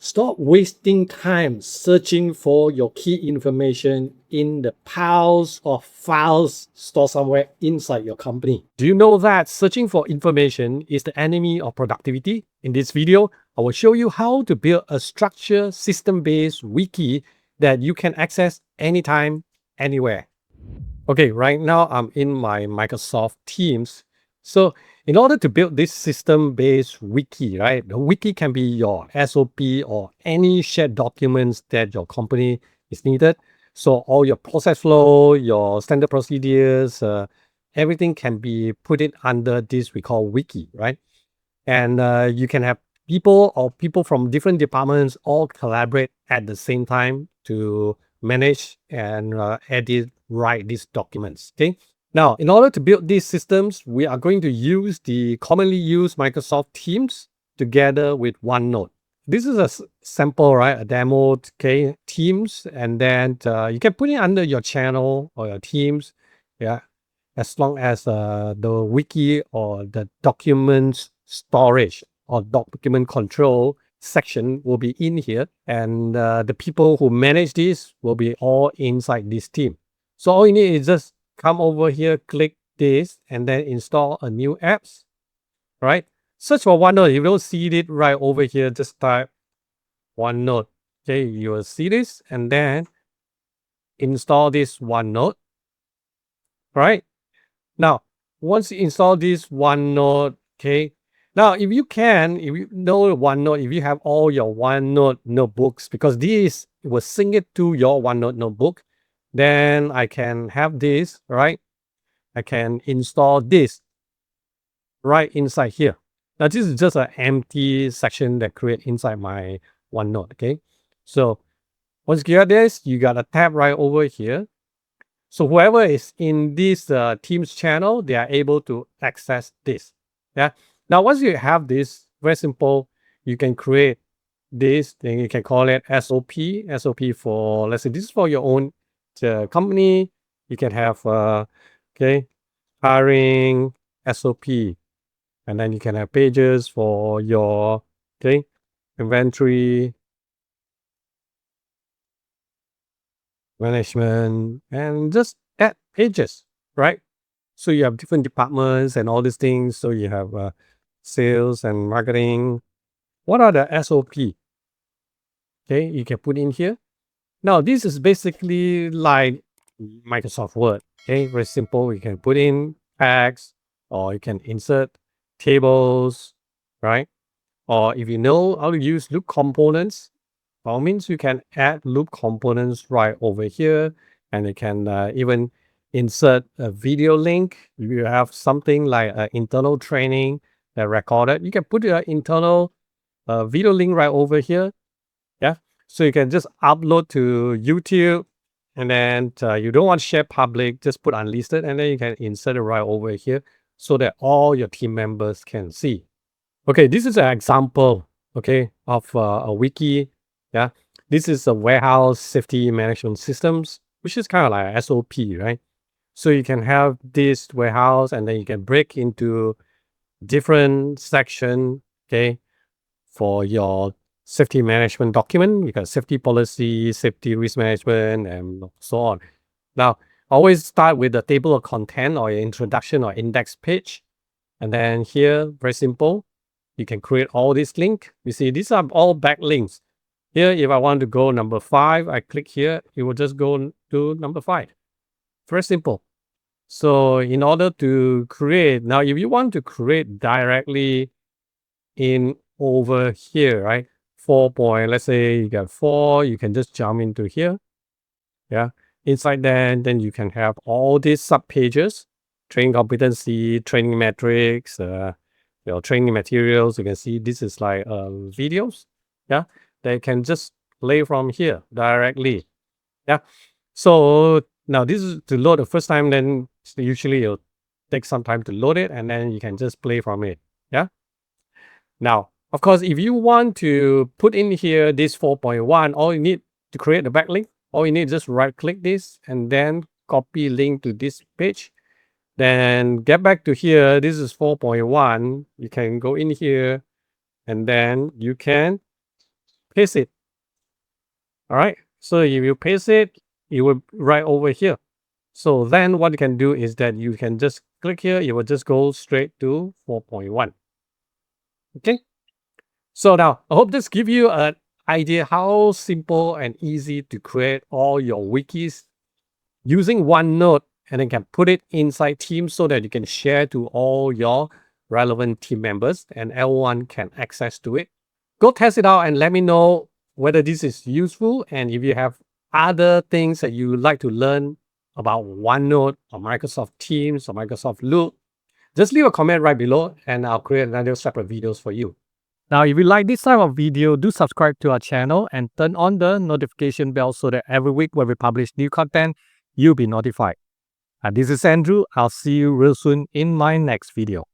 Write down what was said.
Stop wasting time searching for your key information in the piles of files stored somewhere inside your company. Do you know that searching for information is the enemy of productivity? In this video, I will show you how to build a structured system-based wiki that you can access anytime, anywhere. Okay, right now I'm in my Microsoft Teams. So in order to build this system-based wiki, right? The wiki can be your SOP or any shared documents that your company is needed. So all your process flow, your standard procedures, everything can be put it under this we call wiki, right? And you can have people from different departments all collaborate at the same time to manage and edit, write these documents. Okay. Now, in order to build these systems, we are going to use the commonly used Microsoft Teams together with OneNote. This is a sample, right? A demo, okay, Teams, and then you can put it under your channel or your Teams, yeah, as long as the wiki or the documents storage or document control section will be in here, and the people who manage this will be all inside this team. So all you need is just come over here, click this, and then install a new apps, right? Search for OneNote. If you don't see it right over here, just type OneNote. Okay, you will see this, and then install this OneNote, right? Now, once you install this OneNote, okay. Now, if you know OneNote, if you have all your OneNote notebooks, because this will sync it to your OneNote notebook, then I can have this, right? I can install this right inside here. Now, this is just an empty section that create inside my OneNote, okay? So once you get this, you got a tab right over here. So whoever is in this Teams channel, they are able to access this. Yeah. Now, once you have this, very simple, you can create this, then you can call it SOP. SOP for, let's say this is for your own company. You can have, okay, hiring SOP. And then you can have pages for your, okay, inventory management, and just add pages, right? So you have different departments and all these things. So you have sales and marketing. What are the SOP? Okay, you can put in here. Now, this is basically like Microsoft Word. Okay, very simple. You can put in tags or you can insert tables, right? Or if you know how to use loop components, by all means, you can add loop components right over here, and you can even insert a video link. If you have something like an internal training that recorded, you can put your internal video link right over here. Yeah. So you can just upload to YouTube, and then you don't want to share public, just put unlisted, and then you can insert it right over here so that all your team members can see. Okay, this is an example, okay, of a wiki. Yeah, this is a warehouse safety management systems, which is kind of like a SOP, right? So you can have this warehouse, and then you can break into different section, okay, for your safety management document. You got safety policy, safety risk management, and so on. Now, always start with the table of content or your introduction or index page. And then here, very simple, you can create all these links. You see, these are all backlinks. Here, if I want to go number 5, I click here, it will just go to number 5. Very simple. So in order to create, now if you want to create directly in over here, right? 4 point, let's say you got 4, you can just jump into here. Yeah. Inside then you can have all these sub pages, training competency, training metrics, your training materials. You can see this is like videos. Yeah. They can just play from here directly. Yeah. So now this is to load the first time, then usually it'll take some time to load it, and then you can just play from it. Yeah. Now, of course, if you want to put in here this 4.1, all you need to create the backlink, all you need is just right click this and then copy link to this page. Then get back to here. This is 4.1. You can go in here and then you can paste it. All right. So if you paste it, it will right over here. So then what you can do is that you can just click here. It will just go straight to 4.1. Okay. So now I hope this give you an idea how simple and easy to create all your wikis using OneNote, and then can put it inside Teams so that you can share to all your relevant team members and everyone can access to it. Go test it out and let me know whether this is useful, and if you have other things that you would like to learn about OneNote or Microsoft Teams or Microsoft Loop, just leave a comment right below and I'll create another separate videos for you. Now, if you like this type of video, do subscribe to our channel and turn on the notification bell so that every week when we publish new content, you'll be notified. This is Andrew. I'll see you real soon in my next video.